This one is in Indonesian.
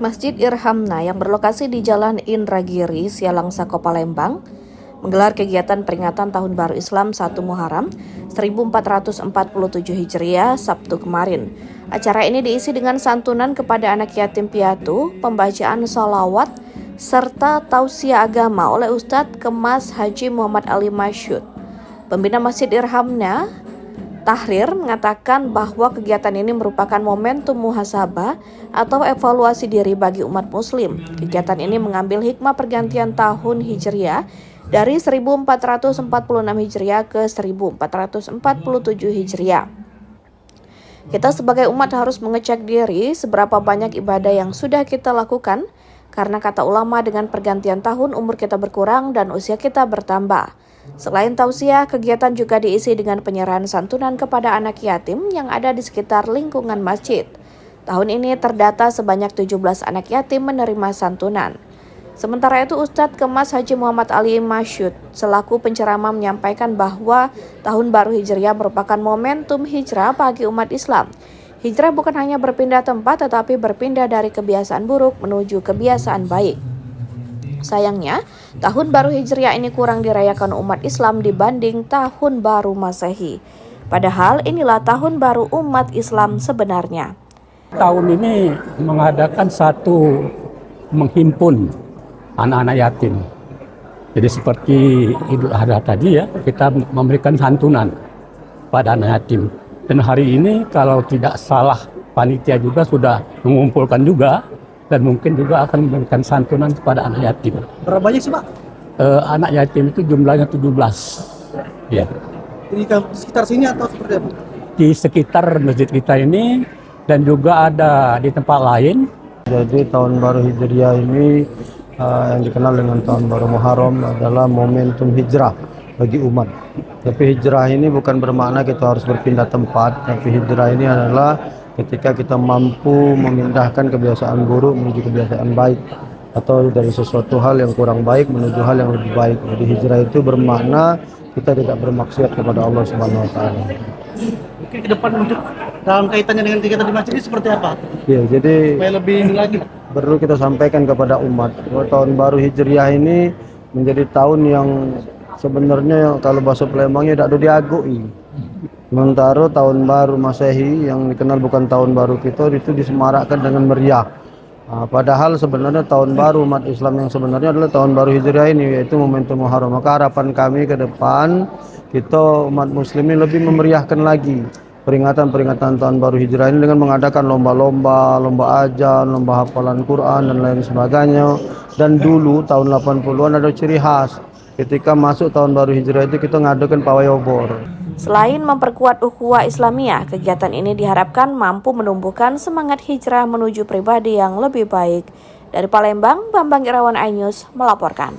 Masjid Irhamna yang berlokasi di Jalan Indragiri, Sialangsako, Palembang, menggelar kegiatan peringatan Tahun Baru Islam 1 Muharram 1447 Hijriah Sabtu kemarin. Acara ini diisi dengan santunan kepada anak yatim piatu, pembacaan sholawat, serta tausiah agama oleh Ustadz Kemas Haji Muhammad Ali Masyud. Pembina Masjid Irhamna, Tahrir, mengatakan bahwa kegiatan ini merupakan momentum muhasabah atau evaluasi diri bagi umat muslim. Kegiatan ini mengambil hikmah pergantian tahun Hijriah dari 1446 Hijriah ke 1447 Hijriah. Kita sebagai umat harus mengecek diri seberapa banyak ibadah yang sudah kita lakukan, karena kata ulama dengan pergantian tahun umur kita berkurang dan usia kita bertambah. Selain tausiah, kegiatan juga diisi dengan penyerahan santunan kepada anak yatim yang ada di sekitar lingkungan masjid. Tahun ini terdata sebanyak 17 anak yatim menerima santunan. Sementara itu, Ustadz Kemas Haji Muhammad Ali Masyud selaku penceramah menyampaikan bahwa Tahun Baru Hijriah merupakan momentum hijrah bagi umat Islam. Hijrah bukan hanya berpindah tempat, tetapi berpindah dari kebiasaan buruk menuju kebiasaan baik. Sayangnya, Tahun Baru Hijriah ini kurang dirayakan umat Islam dibanding Tahun Baru Masehi. Padahal inilah Tahun Baru umat Islam sebenarnya. Tahun ini mengadakan satu menghimpun anak-anak yatim. Jadi seperti Idul Adha tadi ya, kita memberikan santunan pada anak yatim. Dan hari ini kalau tidak salah panitia juga sudah mengumpulkan juga, dan mungkin juga akan memberikan santunan kepada anak yatim. Berapa banyak sih, Pak? Anak yatim itu jumlahnya 17. Ya. Di sekitar sini atau seperti apa? Di sekitar masjid kita ini dan juga ada di tempat lain. Jadi Tahun Baru Hijriah ini yang dikenal dengan Tahun Baru Muharram adalah momentum hijrah bagi umat. Tapi hijrah ini bukan bermakna kita harus berpindah tempat, tapi hijrah ini adalah ketika kita mampu memindahkan kebiasaan buruk menuju kebiasaan baik, atau dari sesuatu hal yang kurang baik menuju hal yang lebih baik. Jadi hijrah itu bermakna kita tidak bermaksiat kepada Allah Subhanahu wa taala. Mungkin ke depan untuk dalam kaitannya dengan kegiatan di masjid ini seperti apa? Ya, jadi Supaya lebih lagi. perlu kita sampaikan kepada umat bahwa Tahun Baru Hijriah ini menjadi tahun yang sebenarnya kalau bahasa Palembangnya tidak diagui. Sementara Tahun Baru Masehi yang dikenal bukan Tahun Baru kita itu disemarakkan dengan meriah. Padahal sebenarnya Tahun Baru umat Islam yang sebenarnya adalah Tahun Baru Hijriah ini, yaitu momentum Muharram. Maka harapan kami ke depan kita umat muslimin lebih memeriahkan lagi peringatan Tahun Baru Hijriah ini dengan mengadakan lomba-lomba, lomba ajan, lomba hafalan Quran dan lain sebagainya. Dan dulu tahun 80-an ada ciri khas. Ketika masuk Tahun Baru Hijriah itu kita ngadakan pawai obor. Selain memperkuat ukhuwah Islamiyah, kegiatan ini diharapkan mampu menumbuhkan semangat hijrah menuju pribadi yang lebih baik. Dari Palembang, Bambang Irawan iNews melaporkan.